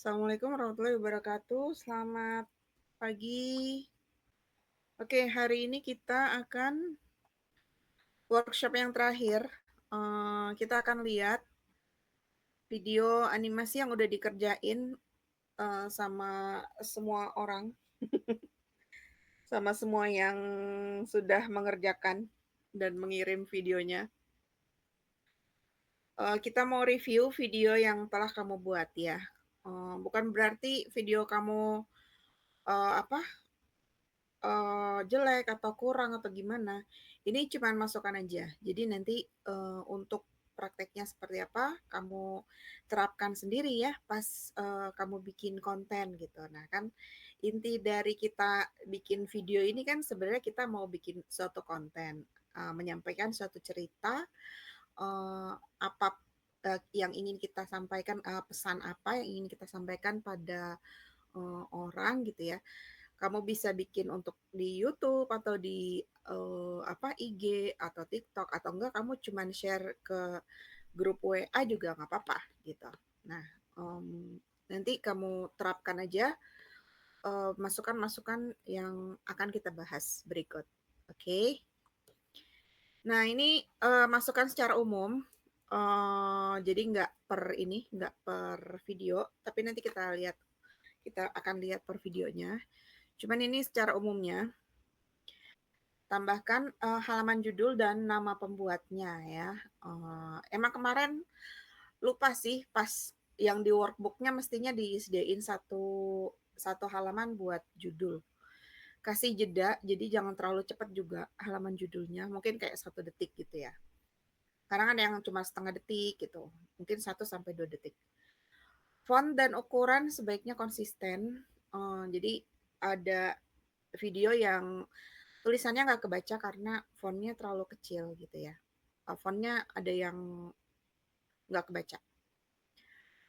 Assalamualaikum warahmatullahi wabarakatuh. Selamat pagi. Oke, hari ini kita akan workshop yang terakhir. Kita akan lihat video animasi yang udah dikerjain sama semua orang, sama semua yang sudah mengerjakan dan mengirim videonya. Kita mau review video yang telah kamu buat ya. Bukan berarti video kamu apa jelek atau kurang atau gimana, ini cuman masukan aja. Jadi nanti, untuk prakteknya seperti apa, kamu terapkan sendiri ya pas, kamu bikin konten gitu. Nah kan inti dari kita bikin video ini kan sebenarnya kita mau bikin suatu konten, menyampaikan suatu cerita, eee, apa, yang ingin kita sampaikan, pesan apa yang ingin kita sampaikan pada, orang gitu ya. Kamu bisa bikin untuk di YouTube atau di, IG atau TikTok atau enggak kamu cuman share ke grup WA juga nggak apa-apa gitu. Nah, nanti kamu terapkan aja, masukan-masukan yang akan kita bahas berikut, oke? Nah ini, masukan secara umum, jadi nggak per video, tapi nanti kita akan lihat per videonya. Cuman ini secara umumnya. Tambahkan, halaman judul dan nama pembuatnya ya. Emang kemarin lupa sih pas yang di workbook-nya mestinya disediain satu satu halaman buat judul. Kasih jeda, jadi jangan terlalu cepat juga halaman judulnya, mungkin kayak 1 detik gitu ya. Kadang ada yang cuma setengah detik gitu, mungkin 1 sampai 2 detik. Font dan ukuran sebaiknya konsisten, jadi ada video yang tulisannya nggak kebaca karena fontnya terlalu kecil gitu ya. Fontnya ada yang nggak kebaca.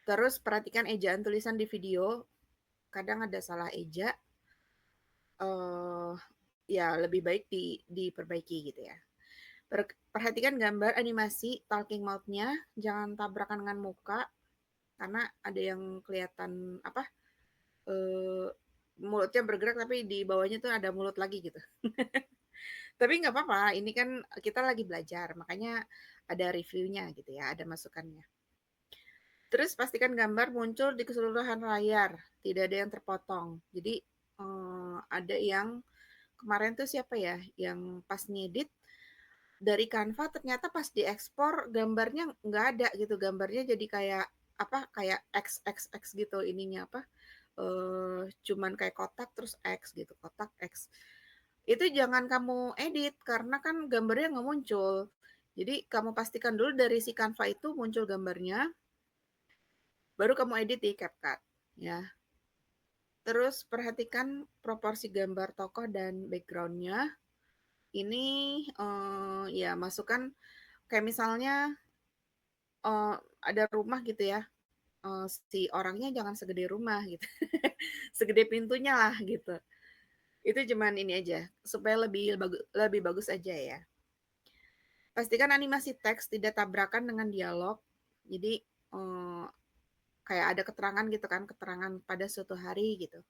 Terus perhatikan ejaan tulisan di video, kadang ada salah eja, eh ya lebih baik diperbaiki gitu ya. Perhatikan gambar animasi talking mouth-nya, jangan tabrakan dengan muka karena ada yang kelihatan apa eh, mulutnya bergerak tapi di bawahnya tuh ada mulut lagi gitu. Tapi nggak apa-apa, ini kan kita lagi belajar, makanya ada reviewnya gitu ya, ada masukannya. Terus pastikan gambar muncul di keseluruhan layar, tidak ada yang terpotong. Jadi ada yang kemarin tuh siapa ya, yang pas ngedit dari Canva ternyata pas diekspor gambarnya nggak ada gitu, gambarnya jadi kayak apa kayak XXX gitu ininya apa cuman kayak kotak terus X gitu, kotak X. Itu jangan kamu edit karena kan gambarnya nggak muncul. Jadi kamu pastikan dulu dari si Canva itu muncul gambarnya, baru kamu edit di CapCut ya. Terus perhatikan proporsi gambar tokoh dan backgroundnya. Ini ya masukkan kayak misalnya eh, ada rumah gitu ya. Si orangnya jangan segede rumah gitu, segede pintunya lah gitu. Itu cuman ini aja supaya lebih bagus aja ya. Pastikan animasi teks tidak tabrakan dengan dialog. Jadi kayak ada keterangan gitu kan, keterangan pada suatu hari gitu.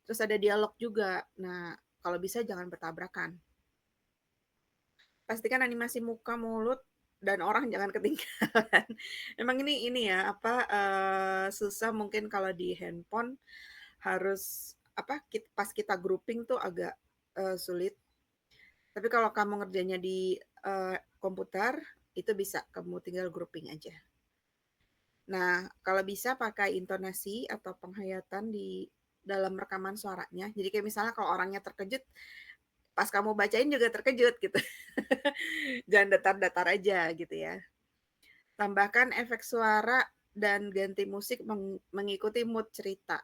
Terus ada dialog juga. Nah, kalau bisa jangan bertabrakan. Pastikan animasi muka, mulut, dan orang jangan ketinggalan. Emang ini ya apa susah mungkin kalau di handphone harus apa pas kita grouping tuh agak sulit. Tapi kalau kamu ngerjainnya di komputer itu bisa kamu tinggal grouping aja. Nah, kalau bisa pakai intonasi atau penghayatan di dalam rekaman suaranya. Jadi kayak misalnya kalau orangnya terkejut, pas kamu bacain juga terkejut gitu. Jangan datar-datar aja gitu ya. Tambahkan efek suara dan ganti musik mengikuti mood cerita.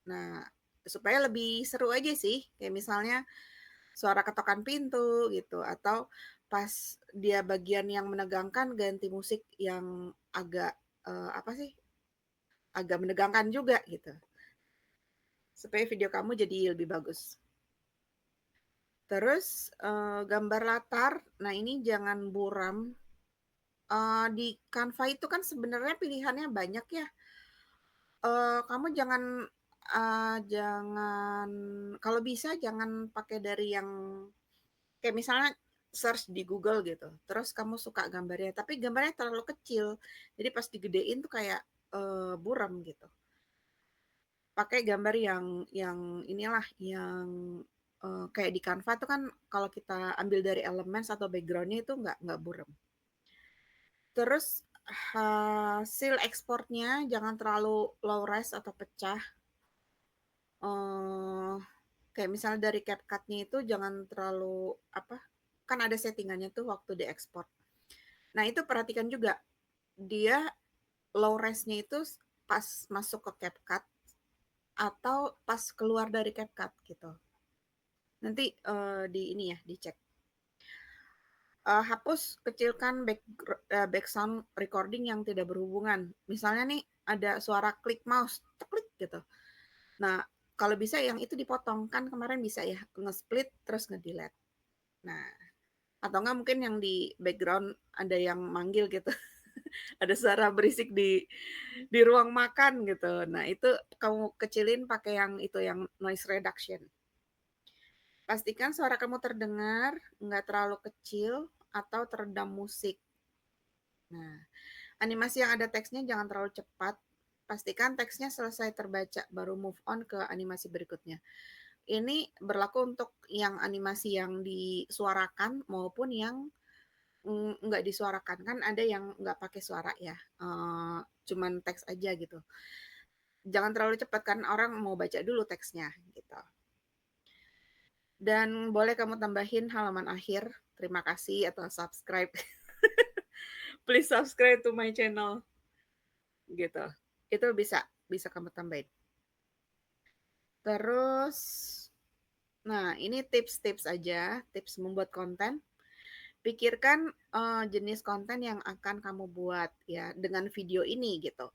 Nah, supaya lebih seru aja sih. Kayak misalnya suara ketokan pintu gitu atau pas dia bagian yang menegangkan ganti musik yang agak apa sih? Agak menegangkan juga gitu. Supaya video kamu jadi lebih bagus. Terus gambar latar, nah ini jangan buram. Di Canva itu kan sebenarnya pilihannya banyak ya. Kamu jangan kalau bisa jangan pakai dari yang kayak misalnya search di Google gitu, terus kamu suka gambarnya, tapi gambarnya terlalu kecil, jadi pas digedein tuh kayak, buram gitu. Pakai gambar yang inilah, yang, kayak di Canva tuh kan kalau kita ambil dari Elements atau background-nya itu nggak buram. Terus hasil ekspornya jangan terlalu low res atau pecah. Eee, Kayak misalnya dari CapCut-nya itu jangan terlalu apa, kan ada settingannya tuh waktu diekspor. Nah, itu perhatikan juga, dia low res-nya itu pas masuk ke CapCut atau pas keluar dari CapCut gitu. Nanti, di ini ya, dicek. Hapus, kecilkan back sound recording yang tidak berhubungan. Misalnya nih ada suara klik mouse, klik gitu. Nah, kalau bisa yang itu dipotong, kan kemarin bisa ya nge-split terus nge-delete. Nah, atau enggak mungkin yang di background ada yang manggil gitu, ada suara berisik di ruang makan gitu. Nah, itu kamu kecilin pakai yang itu, yang noise reduction. Pastikan suara kamu terdengar, nggak terlalu kecil, atau teredam musik. Nah, animasi yang ada teksnya jangan terlalu cepat. Pastikan teksnya selesai terbaca, baru move on ke animasi berikutnya. Ini berlaku untuk yang animasi yang disuarakan maupun yang nggak disuarakan. Kan ada yang nggak pakai suara ya, cuman teks aja gitu. Jangan terlalu cepat kan orang mau baca dulu teksnya gitu. Dan boleh kamu tambahin halaman akhir, terima kasih atau subscribe. Please subscribe to my channel gitu. Itu bisa bisa kamu tambahin. Terus, nah ini tips-tips aja, tips membuat konten. Pikirkan jenis konten yang akan kamu buat ya dengan video ini gitu.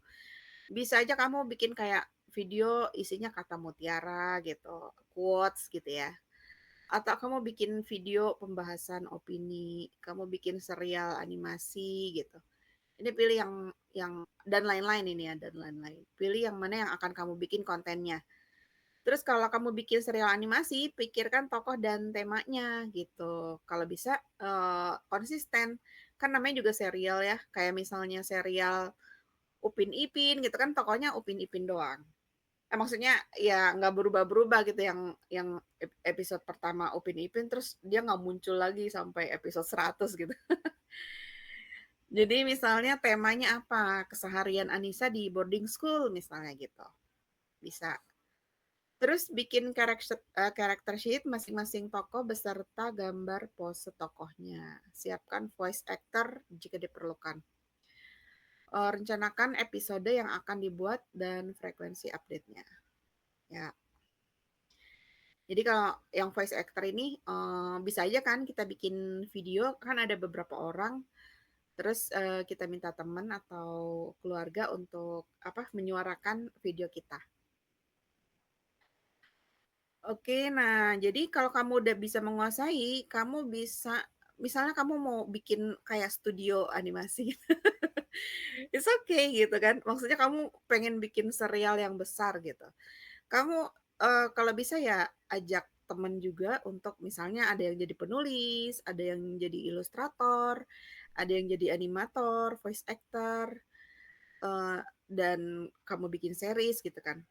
Bisa aja kamu bikin kayak video isinya kata mutiara gitu, quotes gitu ya. Atau kamu bikin video pembahasan opini, kamu bikin serial animasi gitu. Ini pilih yang dan lain-lain ini ya, dan lain-lain. Pilih yang mana yang akan kamu bikin kontennya. Terus kalau kamu bikin serial animasi, pikirkan tokoh dan temanya gitu. Kalau bisa konsisten. Kan namanya juga serial ya. Kayak misalnya serial Upin Ipin gitu kan tokohnya Upin Ipin doang. Maksudnya ya nggak berubah-berubah gitu yang episode pertama Upin Ipin terus dia nggak muncul lagi sampai episode 100 gitu. Jadi misalnya temanya apa? Keseharian Anissa di boarding school misalnya gitu. Bisa. Terus bikin karakter sheet masing-masing tokoh beserta gambar pose tokohnya. Siapkan voice actor jika diperlukan. Rencanakan episode yang akan dibuat dan frekuensi update-nya. Ya. Jadi kalau yang voice actor ini bisa aja kan kita bikin video, kan ada beberapa orang, terus kita minta teman atau keluarga untuk apa menyuarakan video kita. Oke, nah jadi kalau kamu udah bisa menguasai, kamu bisa misalnya kamu mau bikin kayak studio animasi. It's okay gitu kan. Maksudnya kamu pengen bikin serial yang besar gitu. Kamu kalau bisa ya ajak temen juga untuk misalnya ada yang jadi penulis, ada yang jadi ilustrator, ada yang jadi animator, voice actor, eee, dan kamu bikin series gitu kan.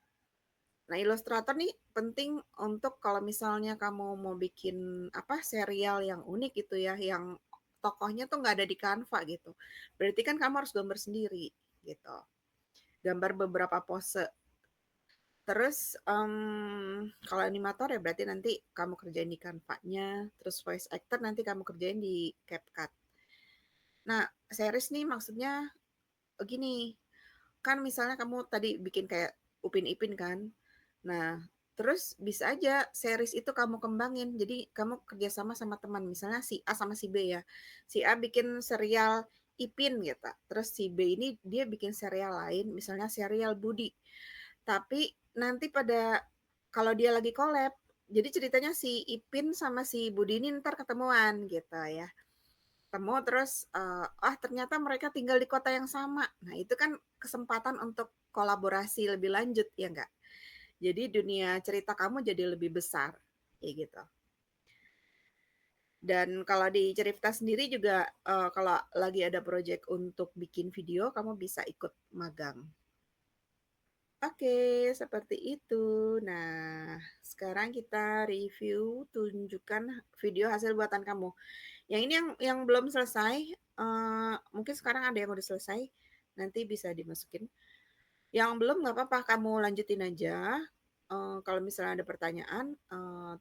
Nah, ilustrator nih penting untuk kalau misalnya kamu mau bikin apa, serial yang unik gitu ya, yang tokohnya tuh nggak ada di Canva gitu. Berarti kan kamu harus gambar sendiri gitu. Gambar beberapa pose. Terus kalau animator ya berarti nanti kamu kerjain di Canva-nya, terus voice actor nanti kamu kerjain di CapCut. Nah, series nih maksudnya gini, kan misalnya kamu tadi bikin kayak Upin Ipin kan. Nah, terus bisa aja series itu kamu kembangin. Jadi kamu kerjasama sama teman, misalnya si A sama si B ya. Si A bikin serial Ipin gitu. Terus si B ini dia bikin serial lain, misalnya serial Budi. Tapi nanti pada kalau dia lagi collab, jadi ceritanya si Ipin sama si Budi ini ntar ketemuan gitu ya. Terus, ternyata mereka tinggal di kota yang sama. Nah, itu kan kesempatan untuk kolaborasi lebih lanjut, ya nggak? Jadi dunia cerita kamu jadi lebih besar, kayak gitu. Dan kalau di cerita sendiri juga, kalau lagi ada project untuk bikin video, kamu bisa ikut magang. Oke, seperti itu. Nah, sekarang kita review, tunjukkan video hasil buatan kamu. Yang ini yang belum selesai, mungkin sekarang ada yang udah selesai, nanti bisa dimasukin. Yang belum nggak apa-apa, kamu lanjutin aja. Kalau misalnya ada pertanyaan,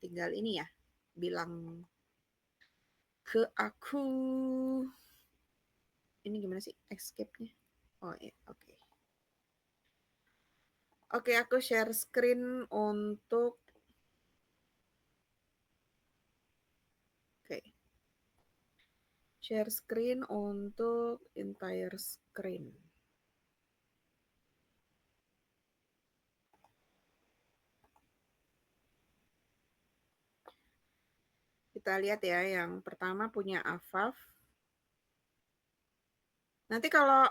tinggal ini ya, bilang ke aku. Ini gimana sih escape-nya? Oh iya, oke. Oke, aku share screen untuk oke. Share screen untuk entire screen. Kita lihat ya, yang pertama punya Afaf. Nanti kalau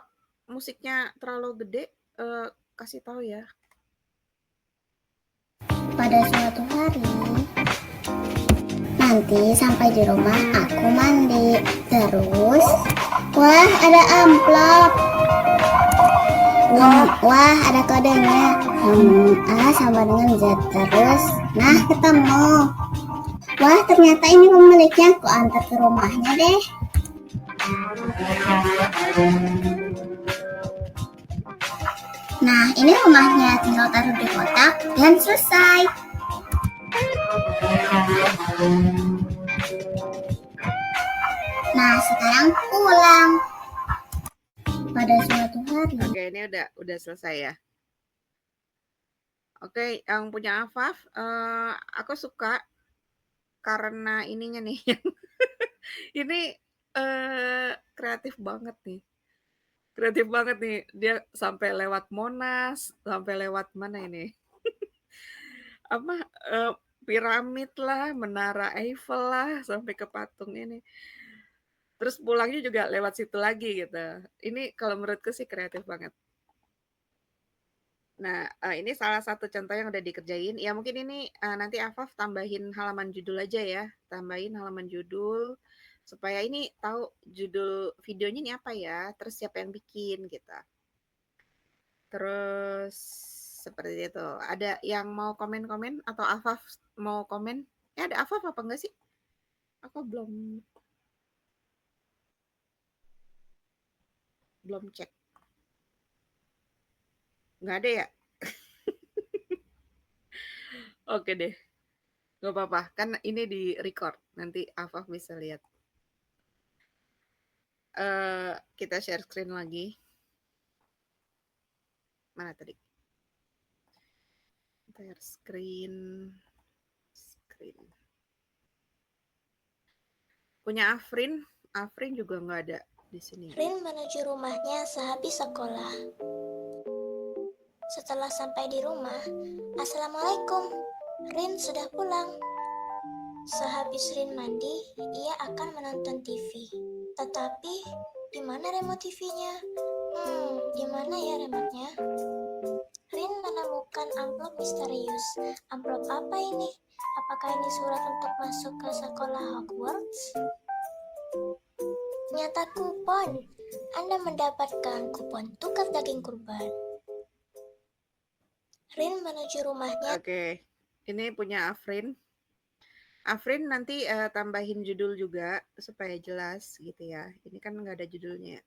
musiknya terlalu gede, kasih tahu ya. Pada suatu hari, nanti sampai di rumah aku mandi. Terus, wah ada amplop. Wah ada kodenya. A sama dengan Z terus. Nah ketemu. Wah ternyata ini pemiliknya. Aku antar ke rumahnya deh. Nah ini rumahnya. Tinggal taruh di kotak dan selesai. Nah sekarang pulang. Pada suatu hari. Oke, ini udah selesai ya. Oke, yang punya Afaf, aku suka karena ininya nih. Ini kreatif banget nih. Kreatif banget nih. Dia sampai lewat Monas, sampai lewat mana ini? Apa piramid lah, Menara Eiffel lah, sampai ke patung ini. Terus pulangnya juga lewat situ lagi gitu. Ini kalau menurutku sih kreatif banget. Nah, ini salah satu contoh yang udah dikerjain. Ya mungkin ini nanti Afaf tambahin halaman judul aja ya. Tambahin halaman judul supaya ini tahu judul videonya ini apa ya, terus siapa yang bikin gitu. Terus seperti itu. Ada yang mau komen-komen atau Afaf mau komen? Ada Afaf apa enggak sih? Aku belum cek. Nggak ada ya? Oke deh. Nggak apa-apa. Kan ini di record. Nanti Afaf bisa lihat. Kita share screen lagi. Mana tadi? Share screen. Punya Afrin. Afrin juga nggak ada di sini. Rin menuju rumahnya sehabis sekolah. Setelah sampai di rumah, Assalamualaikum, Rin sudah pulang. Sehabis Rin mandi, ia akan menonton TV. Tetapi, di mana remote TV-nya? Di mana ya remote-nya? Rin menemukan amplop misterius. Amplop apa ini? Apakah ini surat untuk masuk ke sekolah Hogwarts? Nyata kupon. Anda mendapatkan kupon tukar daging kurban. Rin menuju rumahnya. Oke, ini punya Afrin. Afrin nanti tambahin judul juga supaya jelas gitu ya. Ini kan nggak ada judulnya.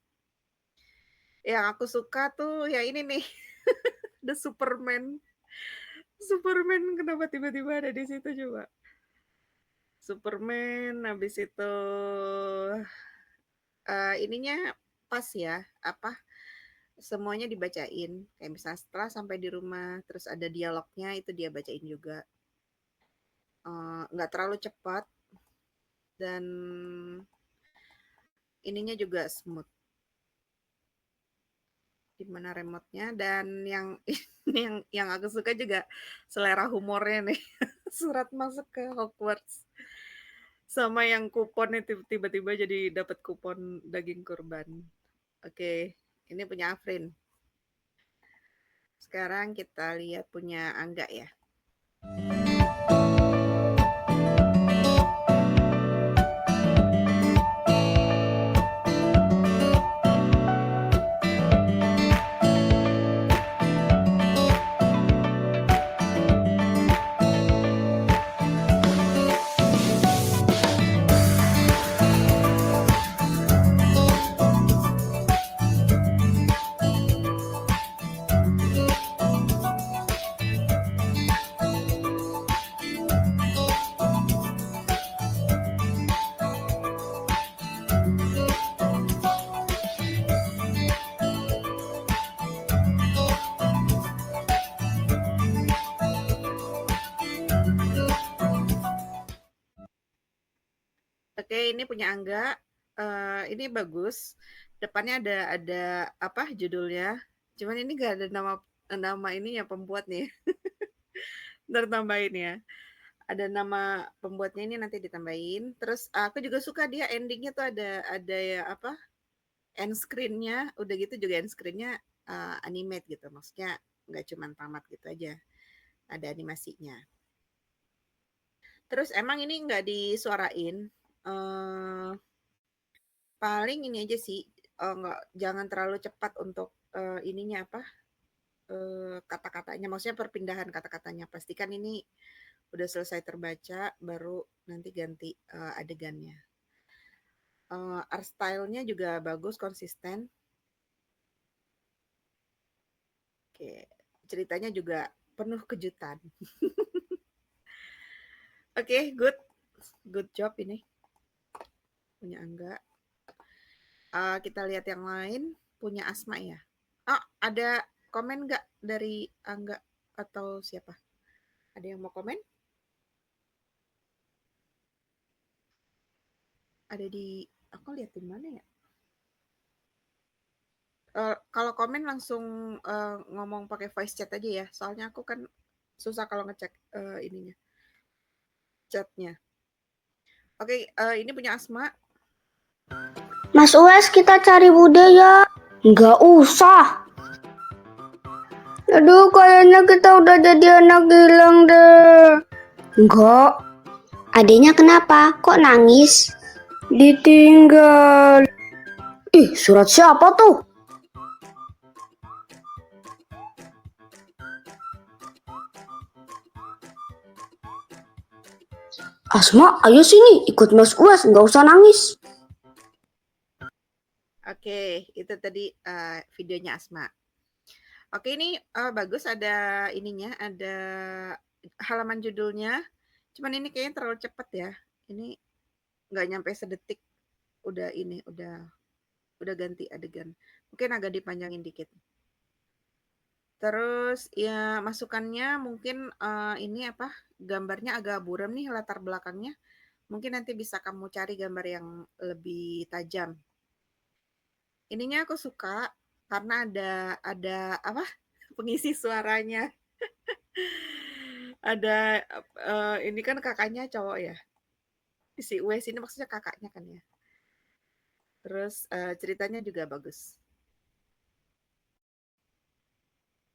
Yang aku suka tuh ya ini nih, The Superman. Superman kenapa tiba-tiba ada di situ coba? Superman, habis itu ininya pas ya, apa semuanya dibacain. Kayak misalnya setelah sampai di rumah, terus ada dialognya itu dia bacain juga. Nggak terlalu cepat dan ininya juga smooth. Di mana remote-nya dan yang yang aku suka juga selera humornya nih. Surat masuk ke Hogwarts. Sama yang kupon itu tiba-tiba jadi dapat kupon daging kurban. Oke, ini punya Afrin. Sekarang kita lihat punya Angga ya. Oke, ini punya Angga. Ini bagus. Depannya ada apa judulnya? Cuman ini nggak ada nama ini ya pembuat nih. Ntar tambahin ya. Ada nama pembuatnya ini nanti ditambahin. Terus aku juga suka dia endingnya tuh ada ya apa? End screen-nya, udah gitu juga end screen-nya animate gitu. Maksudnya nggak cuman tamat gitu aja. Ada animasinya. Terus emang ini nggak disuarain. Eh paling ini aja sih, nggak jangan terlalu cepat untuk, ininya apa, kata-katanya, maksudnya perpindahan kata-katanya. Pastikan ini udah selesai terbaca, baru nanti ganti, adegannya. Art style-nya juga bagus, konsisten. Oke, ceritanya juga penuh kejutan. Oke, good job ini, punya Angga. Kita lihat yang lain, punya Asma ya. Oh, ada komen nggak dari Angga atau siapa? Ada yang mau komen? Ada di aku lihat di mana ya? Kalau komen langsung ngomong pakai voice chat aja ya. Soalnya aku kan susah kalau ngecek ininya chatnya. Oke, ini punya Asma. Mas Uwes, kita cari Bude ya. Nggak usah. Aduh, kayaknya kita udah jadi anak hilang deh. Enggak. Adenya kenapa? Kok nangis? Ditinggal. Ih, surat siapa tuh? Asma, ayo sini, ikut Mas Uwes, nggak usah nangis. Oke, itu tadi videonya Asma. Oke, ini bagus ada ininya, ada halaman judulnya. Cuman ini kayaknya terlalu cepat ya. Ini nggak nyampe sedetik udah ini, udah ganti adegan. Mungkin agak dipanjangin dikit. Terus ya masukannya mungkin ini apa? Gambarnya agak buram nih latar belakangnya. Mungkin nanti bisa kamu cari gambar yang lebih tajam. Ininya aku suka karena ada apa? Pengisi suaranya. Ada ini kan kakaknya cowok ya. Si Uwes ini maksudnya kakaknya kan ya. Terus ceritanya juga bagus.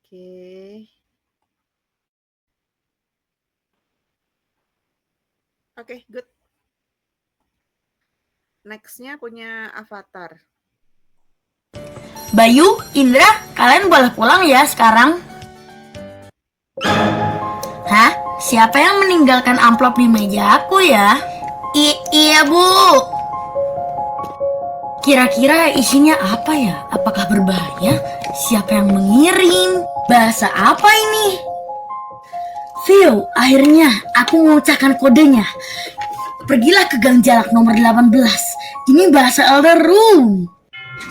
Oke. Oke, good. Next-nya punya Avatar. Bayu, Indra, kalian boleh pulang ya sekarang? Hah? Siapa yang meninggalkan amplop di meja aku ya? Iya, Bu. Kira-kira isinya apa ya? Apakah berbahaya? Siapa yang mengirim? Bahasa apa ini? View, akhirnya aku mengucapkan kodenya. Pergilah ke gang jalak nomor 18. Ini bahasa Elder Room.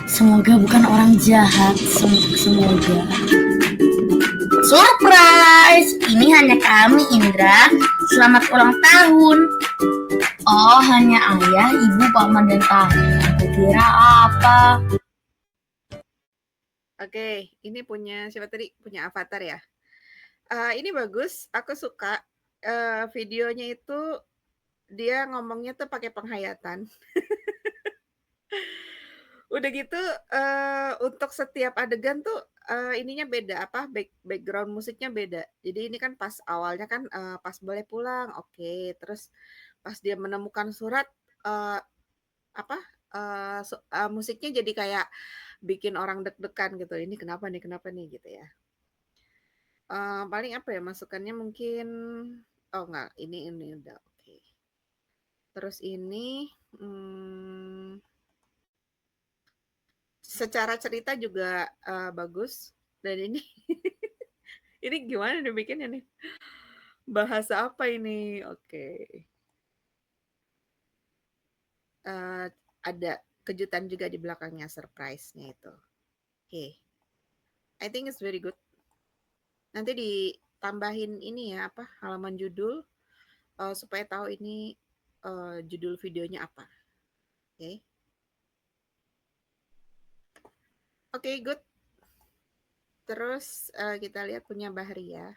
Semoga bukan orang jahat. Semoga. Surprise! Ini hanya kami, Indra. Selamat ulang tahun. Oh, hanya ayah, ibu, paman, dan kakak. Kira apa? Oke, ini punya siapa tadi? Punya Avatar ya. Ini bagus, aku suka. Videonya itu dia ngomongnya tuh pakai penghayatan. Udah gitu untuk setiap adegan tuh ininya beda, apa, background musiknya beda. Jadi ini kan pas awalnya kan, pas boleh pulang, oke. Terus pas dia menemukan surat, eee, apa, musiknya jadi kayak bikin orang deg-degan gitu, "Ini kenapa nih?" Gitu ya. Paling apa ya, masukannya mungkin oh enggak, ini udah oke. Terus ini, secara cerita juga, bagus dan ini ini gimana nih bikinnya nih? Bahasa apa ini? Oke. Eee, ada kejutan juga di belakangnya, surprise-nya itu. Oke, I think it's very good. Nanti ditambahin ini ya, apa, halaman judul, supaya tahu ini, judul videonya apa, oke. Oke, good. Terus, kita lihat punya Bahri ya.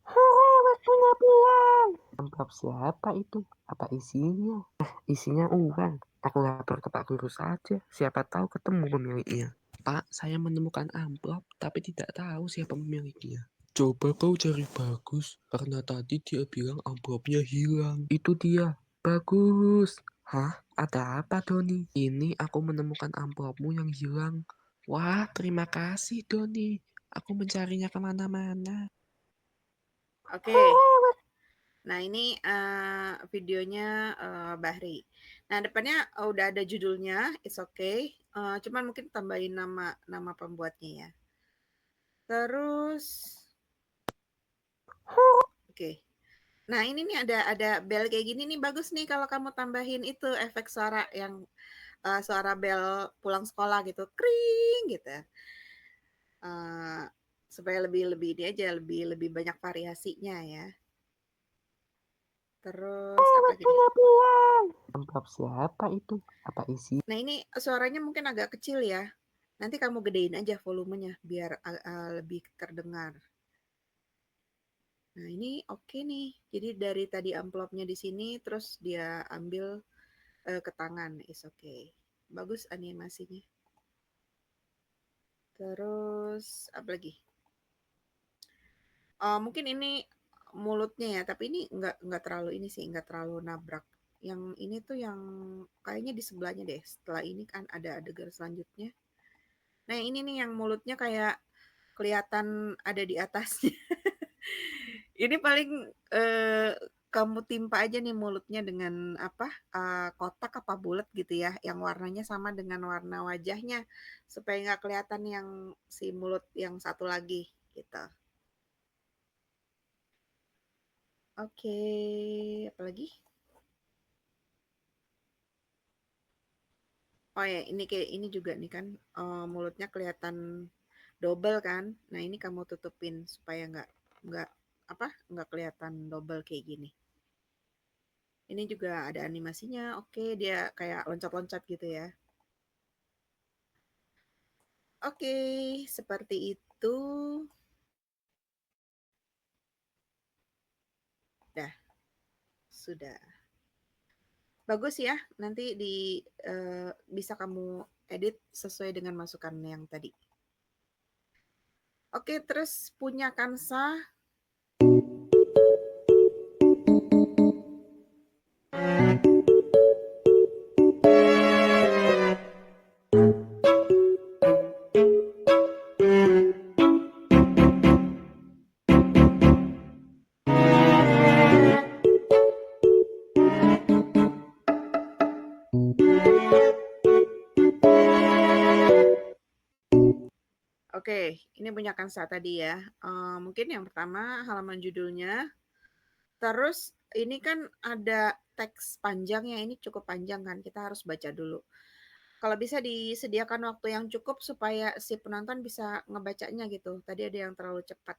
Hore, waktunya pulang. Amplop siapa itu? Apa isinya? Isinya uang. Aku lapor ke Pak Guru saja. Siapa tahu ketemu pemiliknya. Pak, saya menemukan amplop, tapi tidak tahu siapa pemiliknya. Coba kau cari Bagus, karena tadi dia bilang amplopnya hilang. Itu dia, Bagus. Hah? Ada apa, Doni? Ini aku menemukan amplopmu yang hilang. Wah, terima kasih, Doni. Aku mencarinya kemana-mana. Oke. Nah ini, videonya, Bahri. Nah depannya, udah ada judulnya, it's okay, cuman mungkin tambahin nama pembuatnya ya. Terus oke. Nah ini nih ada bel kayak gini nih, bagus nih kalau kamu tambahin itu efek suara yang, suara bel pulang sekolah gitu, "Kring" gitu, eee, supaya lebih ini aja, lebih banyak variasinya ya. Terus apalagi nih? Amplop siapa itu? Apa isi? Nah ini suaranya mungkin agak kecil ya, nanti kamu gedein aja volumenya biar, lebih terdengar. Nah ini oke nih, jadi dari tadi amplopnya di sini terus dia ambil, ke tangan, is okay. Bagus animasinya. Terus apalagi? Mungkin ini mulutnya ya, tapi ini nggak terlalu ini sih, nggak terlalu nabrak. Yang ini tuh yang kayaknya di sebelahnya deh, setelah ini kan ada adegan selanjutnya. Nah ini nih yang mulutnya kayak kelihatan ada di atasnya. Ini paling, kamu timpa aja nih mulutnya dengan apa, kotak apa bulat gitu ya, yang warnanya sama dengan warna wajahnya, supaya nggak kelihatan yang si mulut yang satu lagi, gitu. Oke, apalagi? Oh ya, ini kayak ini juga nih kan, mulutnya kelihatan double kan. Nah ini kamu tutupin supaya nggak apa, nggak kelihatan double kayak gini. Ini juga ada animasinya, oke dia kayak loncat-loncat gitu ya. Oke, seperti itu. Dah, sudah. Bagus ya, nanti bisa kamu edit sesuai dengan masukan yang tadi. Oke, terus punya Kansa. Oke, ini punya Kansa tadi ya. Mungkin yang pertama halaman judulnya. Terus ini kan ada teks panjangnya, ini cukup panjang kan, kita harus baca dulu. Kalau bisa disediakan waktu yang cukup supaya si penonton bisa ngebacanya gitu. Tadi ada yang terlalu cepat.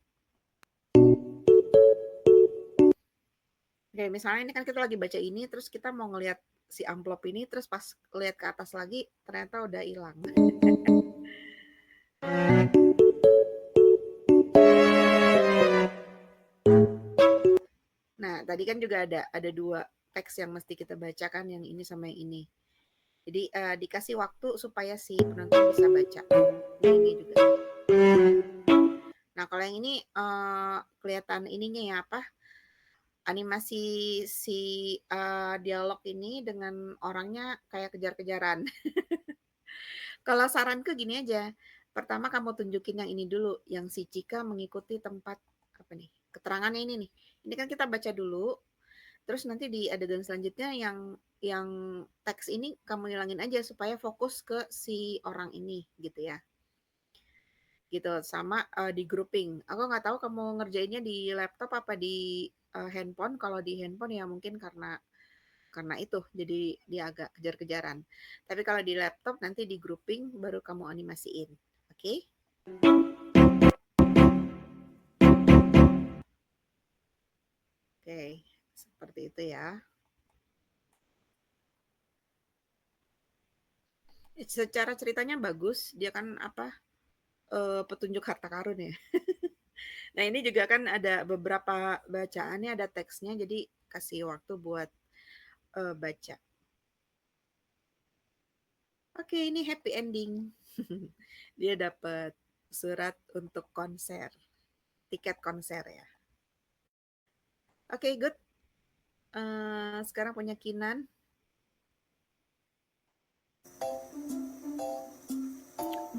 Oke, misalnya ini kan kita lagi baca ini, terus kita mau ngelihat si amplop ini, terus pas lihat ke atas lagi, ternyata udah hilang. Nah, tadi kan juga ada dua teks yang mesti kita bacakan, yang ini sama yang ini. Jadi dikasih waktu supaya si penonton bisa baca. Nah, ini juga. Nah, kalau yang ini kelihatan ininya ya apa? Animasi si dialog ini dengan orangnya kayak kejar-kejaran. Kalau saranku gini aja, pertama kamu tunjukin yang ini dulu, yang si Cika mengikuti tempat apa nih? Keterangannya ini nih. Ini kan kita baca dulu, terus nanti di adegan selanjutnya yang teks ini kamu hilangin aja supaya fokus ke si orang ini gitu ya. Gitu sama di grouping. Aku nggak tahu kamu ngerjainnya di laptop apa di handphone. Kalau di handphone ya mungkin karena itu jadi dia agak kejar-kejaran. Tapi kalau di laptop nanti di grouping baru kamu animasiin. Oke? Oke, seperti itu ya. Secara ceritanya bagus, dia kan apa petunjuk harta karun ya. Nah ini juga kan ada beberapa bacaannya, ada teksnya, jadi kasih waktu buat baca. Oke, ini happy ending. Dia dapat surat untuk konser, tiket konser ya. Oke, good. Sekarang punya Kinan.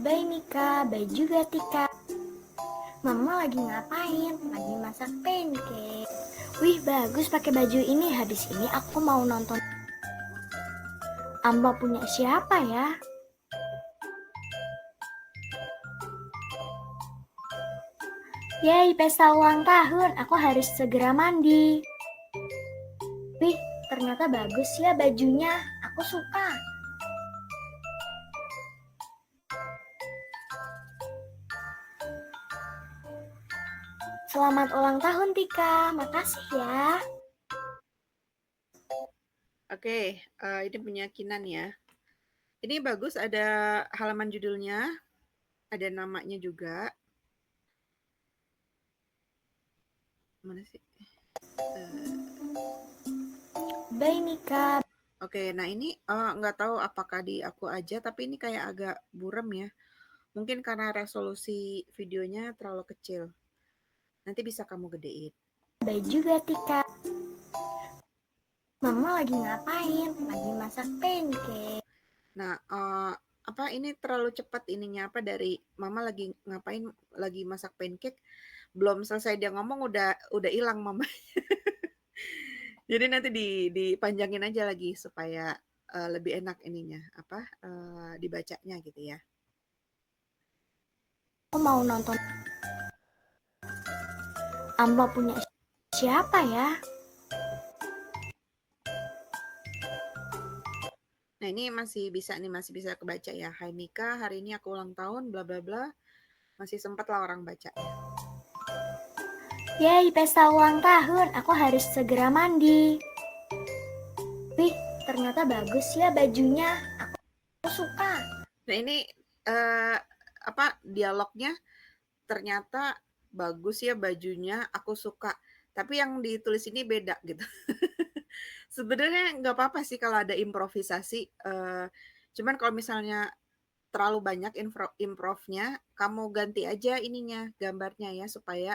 Bye Mika, bye juga Tika. Mama lagi ngapain? Lagi masak pancake. Wih bagus pakai baju ini. Habis ini aku mau nonton. Amba punya siapa ya? Yeay, pesta ulang tahun. Aku harus segera mandi. Wih, ternyata bagus ya bajunya. Aku suka. Selamat ulang tahun Tika. Makasih ya. Oke, ini punya Kinan ya. Ini bagus, ada halaman judulnya, ada namanya juga. Mana sih? Bye Mika. Oke, nah ini nggak tahu apakah di aku aja, tapi ini kayak agak buram ya. Mungkin karena resolusi videonya terlalu kecil. Nanti bisa kamu gedein. Bye juga Tika. Mama lagi ngapain? Lagi masak pancake. Nah, apa ini terlalu cepat ininya apa dari mama lagi ngapain lagi masak pancake belum selesai dia ngomong udah hilang mama. Jadi nanti dipanjangin aja lagi supaya lebih enak ininya apa dibacanya gitu ya. Aku mau nonton. Amba punya siapa ya? Nah, ini masih bisa nih, masih bisa kebaca ya. Hai Mika, hari ini aku ulang tahun, bla bla bla. Masih sempat lah orang baca. Yeay, pesta ulang tahun. Aku harus segera mandi. Wih, ternyata bagus ya bajunya. Aku suka. Nah, ini apa dialognya ternyata bagus ya bajunya, aku suka. Tapi yang ditulis ini beda gitu. Sebenarnya nggak apa-apa sih kalau ada improvisasi. Cuman kalau misalnya terlalu banyak improvnya, kamu ganti aja ininya, gambarnya ya, supaya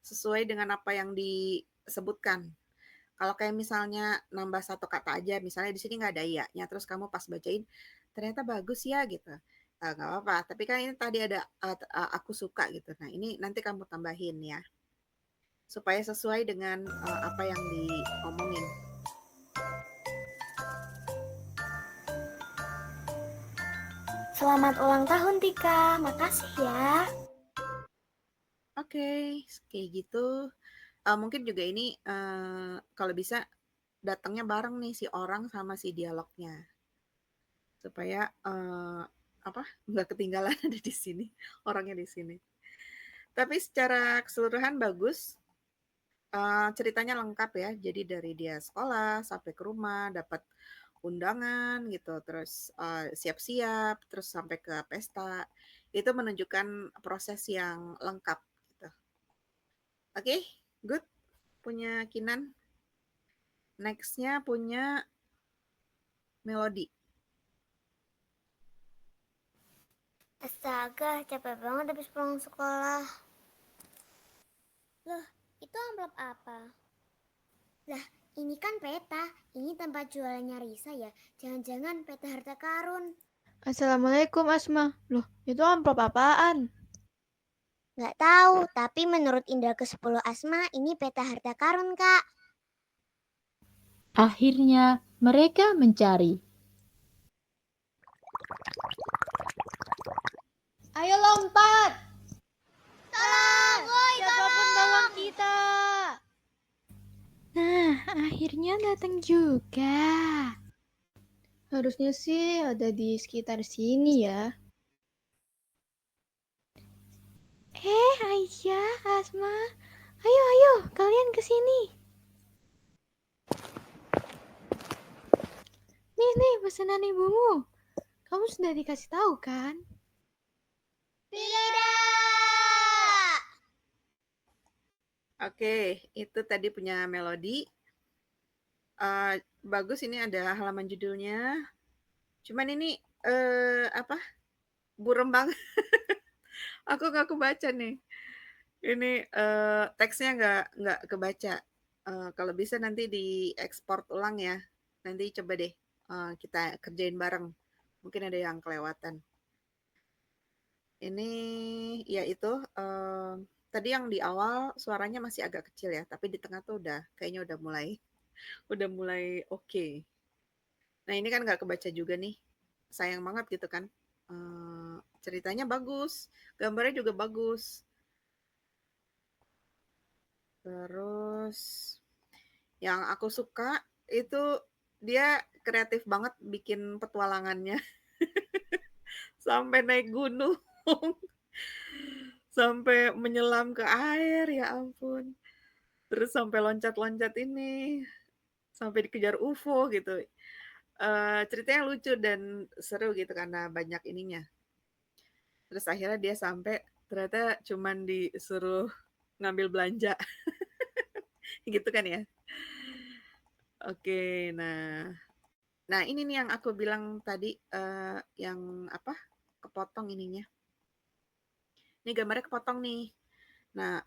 sesuai dengan apa yang disebutkan. Kalau kayak misalnya nambah satu kata aja, misalnya di sini nggak ada iya-nya, terus kamu pas bacain, ternyata bagus ya gitu. Nggak apa-apa, tapi kan ini tadi ada aku suka gitu. Nah ini nanti kamu tambahin ya, supaya sesuai dengan apa yang diomongin. Selamat ulang tahun Tika. Makasih ya. Oke, kayak gitu. Mungkin juga ini kalau bisa datangnya bareng nih si orang sama si dialognya supaya apa nggak ketinggalan ada di sini orangnya di sini. Tapi secara keseluruhan bagus, ceritanya lengkap ya. Jadi dari dia sekolah sampai ke rumah dapat undangan gitu, terus siap-siap, terus sampai ke pesta. Itu menunjukkan proses yang lengkap gitu. Oke, good. Punya Kinan. Next-nya punya Melody. Astaga, capek banget habis pulang sekolah. Loh, itu amplop apa? Lah, ini kan peta. Ini tempat jualannya Risa ya. Jangan-jangan peta harta karun. Assalamualaikum Asma. Loh, itu amplop apaan? Nggak tahu, tapi menurut Indra ke-10 Asma, ini peta harta karun, Kak. Akhirnya mereka mencari. Ayo lompat! Tolong, woi, Siapapun tolong kita! Nah, akhirnya datang juga. Harusnya sih ada di sekitar sini ya. Aisyah, Asma. Ayo, kalian ke sini. Nih, pesanan ibumu. Kamu sudah dikasih tahu kan? Tidak! Oke, itu tadi punya Melody. Bagus, ini ada halaman judulnya. Cuman ini apa? Burem banget. Aku nggak kebaca nih. Ini teksnya nggak kebaca. Kalau bisa nanti diekspor ulang ya. Nanti coba deh kita kerjain bareng. Mungkin ada yang kelewatan. Ini ya itu tadi yang di awal suaranya masih agak kecil ya, tapi di tengah tuh kayaknya udah mulai oke. Nah ini kan nggak kebaca juga nih, sayang banget gitu kan. Ceritanya bagus, gambarnya juga bagus. Terus yang aku suka itu dia kreatif banget bikin petualangannya. Sampai naik gunung, sampai menyelam ke air, ya ampun. Terus sampai loncat-loncat ini, sampai dikejar UFO gitu. Ceritanya lucu dan seru gitu karena banyak ininya. Terus akhirnya dia sampai ternyata cuman disuruh ngambil belanja. Gitu kan ya. Oke, nah ini nih yang aku bilang tadi yang apa? Kepotong ininya. Ini gambarnya kepotong nih. Nah,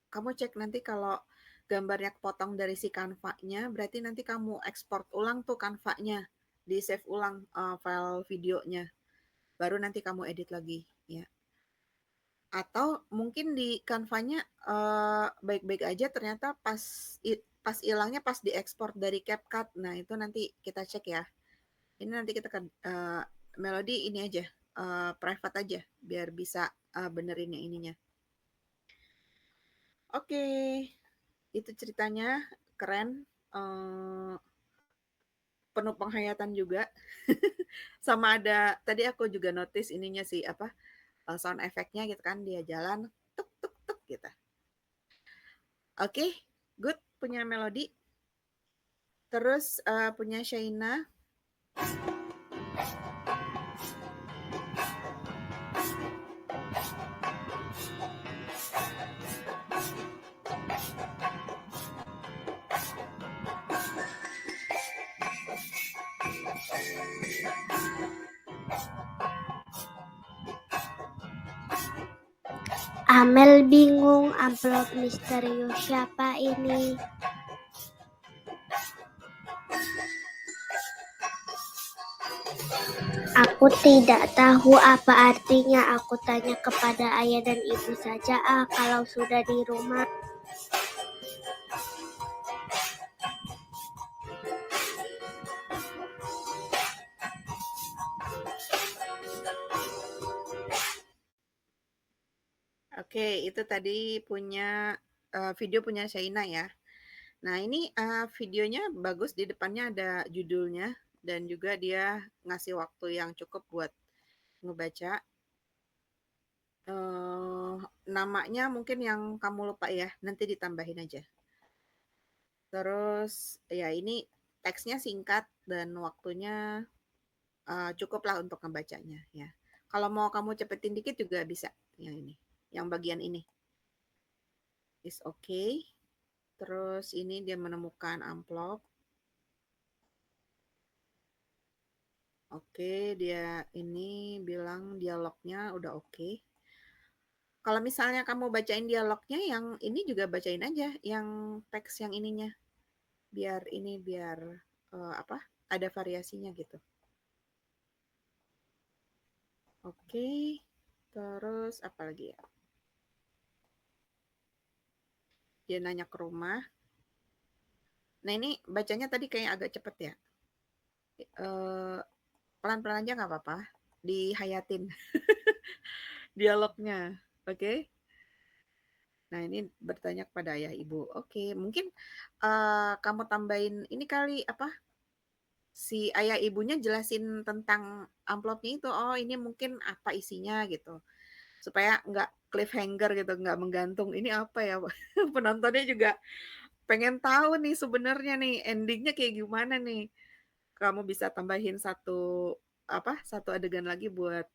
kamu cek nanti kalau gambarnya kepotong dari si Canva-nya, berarti nanti kamu ekspor ulang tuh Canva-nya, di save ulang file videonya, baru nanti kamu edit lagi, ya. Atau mungkin di Canva-nya baik-baik aja, ternyata pas hilangnya pas diekspor dari CapCut. Nah itu nanti kita cek ya. Ini nanti kita Melody ini aja, private aja, biar bisa benerin yang ininya. Oke, itu ceritanya keren, penuh penghayatan juga. Sama ada tadi aku juga notice ininya sih apa sound efeknya gitu kan, dia jalan tuk tuk tuk gitu. Oke, good punya Melody. Terus punya Shaina. Amel bingung amplop misterius siapa ini. Aku tidak tahu apa artinya. Aku tanya kepada ayah dan ibu saja kalau sudah di rumah. Oke, itu tadi punya video punya Shaina ya. Nah ini videonya bagus, di depannya ada judulnya dan juga dia ngasih waktu yang cukup buat ngebaca. Namanya mungkin yang kamu lupa ya, nanti ditambahin aja. Terus ya ini teksnya singkat dan waktunya cukup lah untuk ngebacanya ya. Kalau mau kamu cepetin dikit juga bisa yang ini, yang bagian ini. Is okay. Terus ini dia menemukan amplop. Oke. Oke, dia ini bilang dialognya udah oke. Kalau misalnya kamu bacain dialognya yang ini juga bacain aja yang teks yang ininya. Biar apa? Ada variasinya gitu. Oke. Terus apa lagi ya? Dia nanya ke rumah. Nah, ini bacanya tadi kayak agak cepet ya. Pelan-pelan aja nggak apa-apa. Dihayatin dialognya. Oke. Nah, ini bertanya kepada ayah ibu. Oke, mungkin kamu tambahin ini kali apa? Si ayah ibunya jelasin tentang amplopnya itu. Oh, ini mungkin apa isinya gitu. Supaya nggak cliffhanger gitu, nggak menggantung. Ini apa ya? Penontonnya juga pengen tahu nih sebenarnya nih endingnya kayak gimana nih. Kamu bisa tambahin satu adegan lagi buat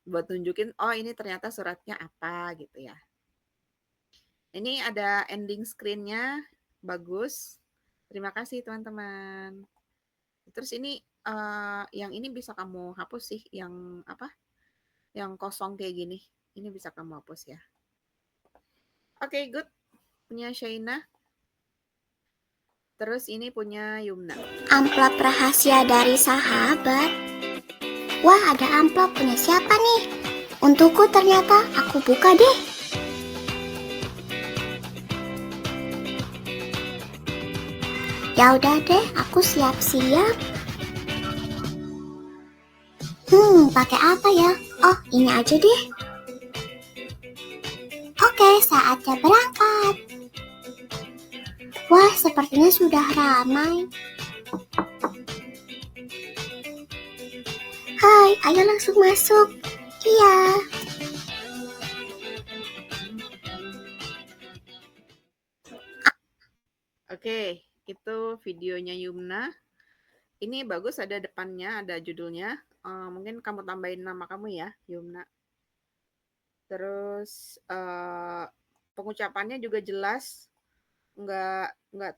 tunjukin oh ini ternyata suratnya apa gitu ya. Ini ada ending screen-nya bagus. Terima kasih teman-teman. Terus ini yang ini bisa kamu hapus sih yang apa? Yang kosong kayak gini. Ini bisa kamu hapus ya. Oke, good. Punya Shaina. Terus ini punya Yumna. Amplop rahasia dari sahabat. Wah, ada amplop punya siapa nih? Untukku ternyata, aku buka deh. Ya udah deh, aku siap-siap. Pakai apa ya? Oh, ini aja deh. Oke, saatnya berangkat. Wah, sepertinya sudah ramai. Hai, ayo langsung masuk. Iya. Oke, itu videonya Yumna. Ini bagus ada depannya, ada judulnya. Mungkin kamu tambahin nama kamu ya, Yumna. Terus pengucapannya juga jelas, nggak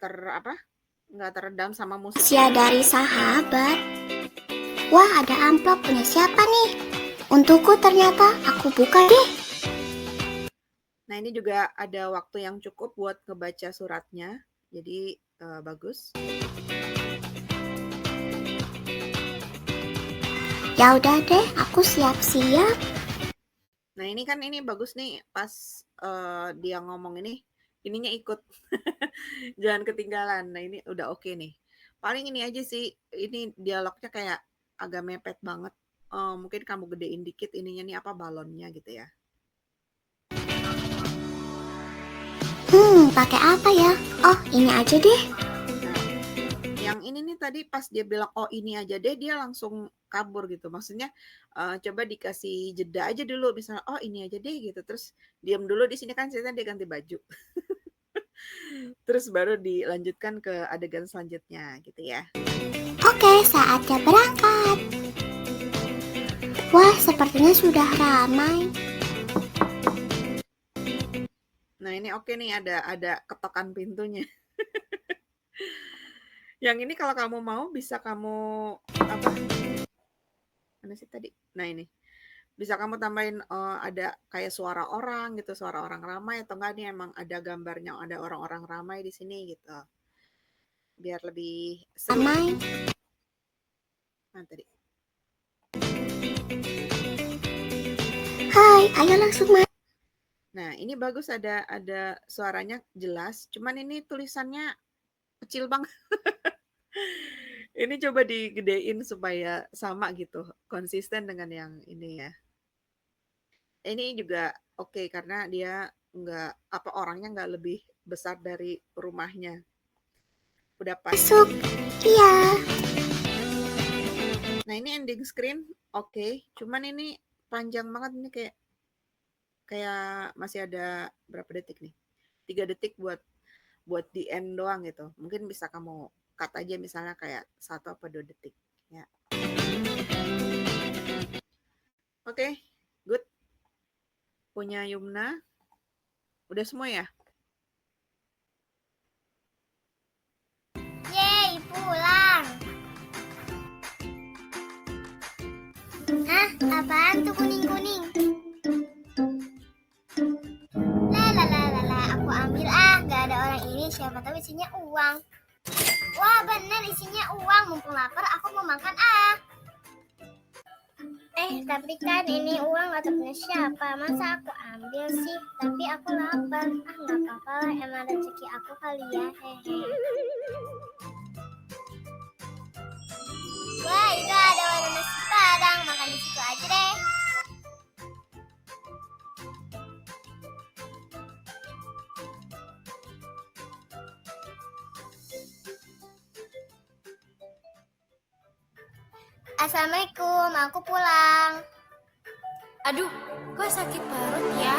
teredam sama musik. Rahasia dari sahabat. Wah, ada amplop punya siapa nih? Untukku ternyata, aku buka deh. Nah, ini juga ada waktu yang cukup buat ngebaca suratnya. Jadi bagus. Ya udah deh, aku siap-siap. Nah, ini kan ini bagus nih pas dia ngomong ininya ikut. Jangan ketinggalan. Nah, ini udah oke nih. Paling ini aja sih, ini dialognya kayak agak mepet banget. Mungkin kamu gedein dikit ininya nih apa balonnya gitu ya. Pakai apa ya? Oh, ini aja deh. Nah, yang ini nih tadi pas dia bilang oh ini aja deh, dia langsung kabur gitu. Maksudnya coba dikasih jeda aja dulu, misalnya oh ini aja deh gitu. Terus diam dulu di sini kan ceritanya dia ganti baju. Terus baru dilanjutkan ke adegan selanjutnya gitu ya. Oke, saatnya berangkat. Wah, sepertinya sudah ramai. Nah, ini oke nih ada ketokan pintunya. Yang ini kalau kamu mau bisa kamu apa? Mana sih tadi? Nah, ini. Bisa kamu tambahin ada kayak suara orang gitu, suara orang ramai atau enggak nih emang ada gambarnya ada orang-orang ramai di sini gitu. Biar lebih seru. Ramai. Nah, tadi. Hai, ayo langsung masuk. Nah, ini bagus ada suaranya jelas, cuman ini tulisannya kecil banget. Ini coba digedein supaya sama gitu, konsisten dengan yang ini ya. Ini juga oke karena dia orangnya nggak lebih besar dari rumahnya. Udah pas. Masuk. Iya. Nah, ini ending screen oke, cuman ini panjang banget ini kayak masih ada berapa detik nih? 3 detik buat di end doang gitu. Mungkin bisa kamu cut aja misalnya kayak 1 apa 2 detik ya. Oke, good. Punya Yumna. Udah semua ya? Yeay, pulang. Apaan tuh kuning-kuning? Aku ambil gak ada orang ini, siapa tahu isinya uang. Wah bener isinya uang, mumpung lapar aku mau makan tapi kan ini uang gak tahu punya siapa, masa aku ambil sih, tapi aku lapar. Gak apa-apa lah, emang rezeki aku kali ya, hehe. Wah itu ada warung nasi padang, makan di situ aja deh. Assalamualaikum, aku pulang. Aduh, kok sakit perut ya?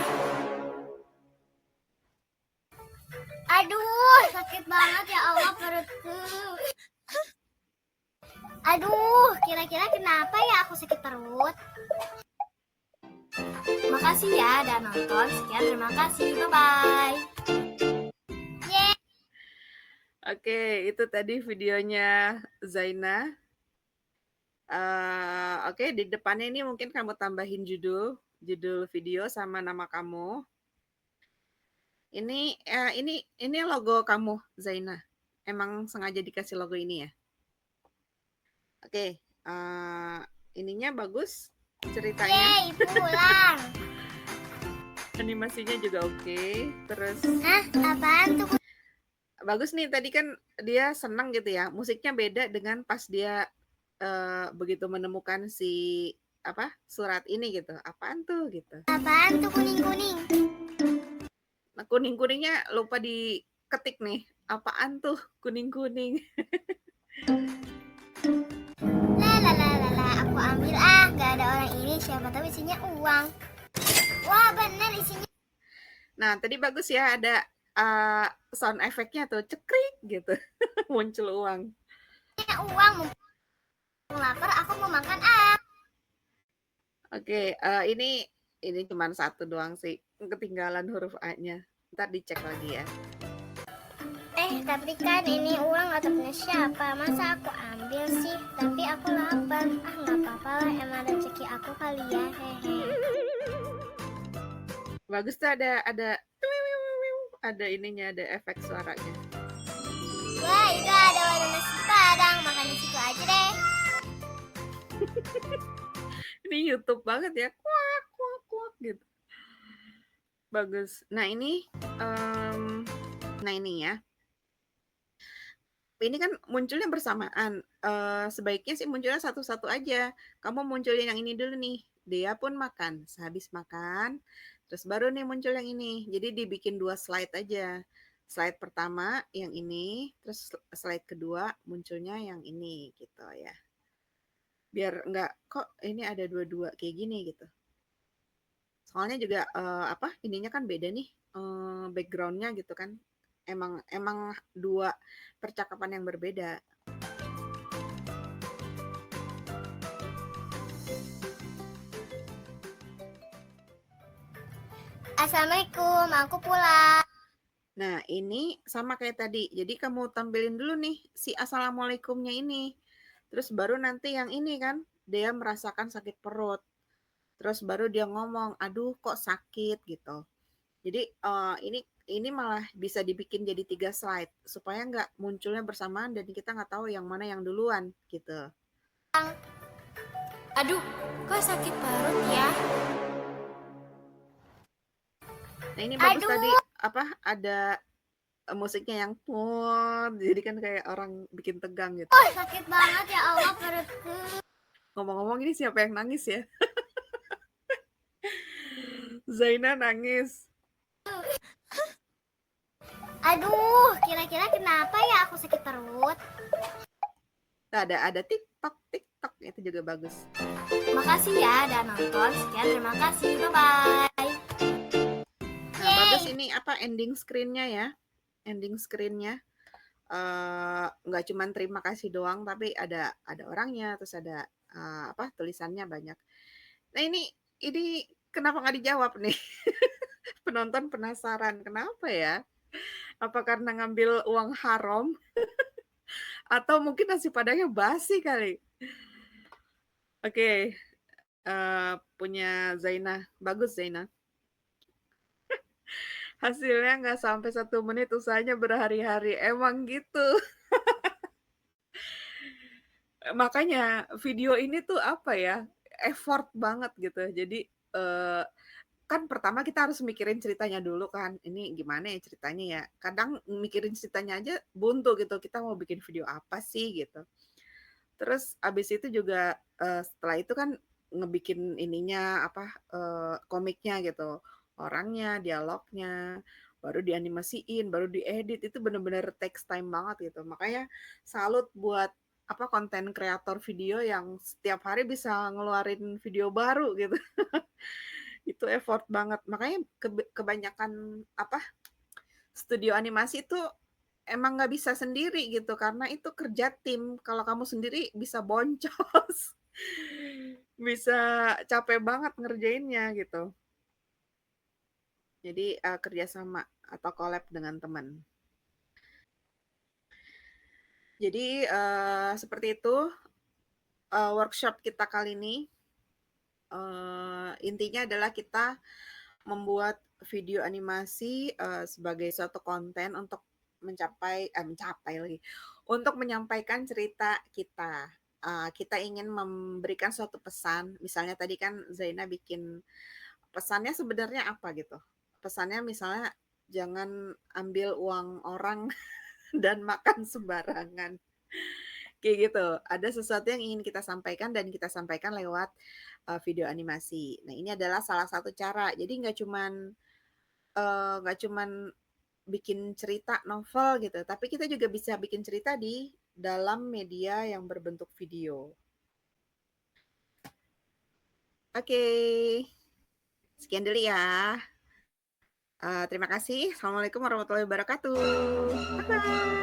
Aduh, sakit banget ya Allah perutku. Aduh, kira-kira kenapa ya aku sakit perut? Makasih ya udah nonton. Sekian, terima kasih. Bye-bye. Oke, itu tadi videonya Zaina. Oke, di depannya ini mungkin kamu tambahin judul video sama nama kamu. Ini logo kamu, Zaina. Emang sengaja dikasih logo ini ya? Oke, ininya bagus ceritanya. Yeay, pulang. Animasinya juga oke. Terus Apaan tuh? bagus nih, tadi kan dia senang gitu ya. Musiknya beda dengan pas dia begitu menemukan si surat ini gitu. Apaan tuh gitu. Apaan tuh kuning-kuning? Nah, kuning-kuningnya lupa diketik nih. Apaan tuh kuning-kuning? Aku ambil gak ada orang ini, siapa tahu isinya uang. Wah bener isinya. Nah, tadi bagus ya ada sound efeknya tuh cekrik gitu. Muncul uang. Uang, mumpung lapar aku mau makan Oke, ini cuma satu doang sih. Ketinggalan huruf A-nya. Ntar dicek lagi ya. Tapi kan ini uang gak tahu punya siapa, masa aku ambil sih, tapi aku lapar. Gak apa-apa lah, emang rezeki aku kali ya, hehe. Bagus tuh ada ininya, ada efek suaranya. Wah itu ada warung nasi padang, makan di situ aja deh. Ini YouTube banget ya, kuak kuak kuak gitu. Bagus. Nah ini ya. Ini kan munculnya bersamaan. Sebaiknya sih munculnya satu-satu aja. Kamu munculin yang ini dulu nih. Dia pun makan. Sehabis makan, terus baru nih muncul yang ini. Jadi dibikin 2 slide aja. Slide pertama yang ini, terus slide kedua munculnya yang ini gitu ya. Biar enggak kok ini ada dua-dua kayak gini gitu. Soalnya juga ininya kan beda nih, backgroundnya gitu kan. Emang 2 percakapan yang berbeda. Assalamualaikum, aku pulang. Nah, ini sama kayak tadi. Jadi kamu tampilin dulu nih si assalamualaikumnya ini. Terus baru nanti yang ini kan, dia merasakan sakit perut. Terus baru dia ngomong, aduh kok sakit gitu. Jadi ini malah bisa dibikin jadi 3 slide supaya nggak munculnya bersamaan dan kita nggak tahu yang mana yang duluan gitu. Aduh, kok sakit perut ya? Nah ini bagus tadi ada musiknya yang jadi kan kayak orang bikin tegang gitu. Oh sakit banget ya Allah perutku. Ngomong-ngomong ini siapa yang nangis ya? Zaina nangis. Aduh, kira-kira kenapa ya aku sakit perut? Nah, ada TikTok itu juga bagus. Makasih ya udah nonton. Sekian, terima kasih. Bye-bye. Nah, bagus ini ending screen-nya ya. Ending screen-nya nggak cuma terima kasih doang, tapi ada orangnya, terus ada tulisannya banyak. Nah ini kenapa nggak dijawab nih? Penonton penasaran kenapa ya? Apa karena ngambil uang haram? Atau mungkin nasi padangnya basi kali? Oke. punya Zainah. Bagus Zainah. Hasilnya nggak sampai 1 menit, usahanya berhari-hari. Emang gitu. Makanya video ini tuh apa ya, effort banget gitu. Jadi, kan pertama kita harus mikirin ceritanya dulu kan, ini gimana ya ceritanya ya. Kadang mikirin ceritanya aja buntu gitu, kita mau bikin video apa sih gitu. Terus abis itu juga, setelah itu kan ngebikin ininya, apa, komiknya gitu, orangnya, dialognya, baru dianimasiin, baru diedit, itu bener-bener takes time banget gitu. Makanya salut buat, apa, konten kreator video yang setiap hari bisa ngeluarin video baru gitu. Itu effort banget. Makanya kebanyakan, apa, studio animasi itu emang nggak bisa sendiri gitu, karena itu kerja tim. Kalau kamu sendiri bisa boncos, bisa capek banget ngerjainnya gitu. Jadi, kerja sama atau collab dengan teman. Jadi, seperti itu, workshop kita kali ini. Intinya adalah kita membuat video animasi, sebagai suatu konten untuk mencapai lagi, untuk menyampaikan cerita kita. Kita ingin memberikan suatu pesan, misalnya tadi kan Zaina bikin pesannya sebenarnya apa gitu, pesannya misalnya jangan ambil uang orang dan makan sembarangan, kayak gitu. Ada sesuatu yang ingin kita sampaikan dan kita sampaikan lewat, video animasi. Nah, ini adalah salah satu cara. Jadi nggak cuman bikin cerita novel gitu, tapi kita juga bisa bikin cerita di dalam media yang berbentuk video. Oke, sekian dulu ya. Terima kasih. Assalamualaikum warahmatullahi wabarakatuh. Bye-bye.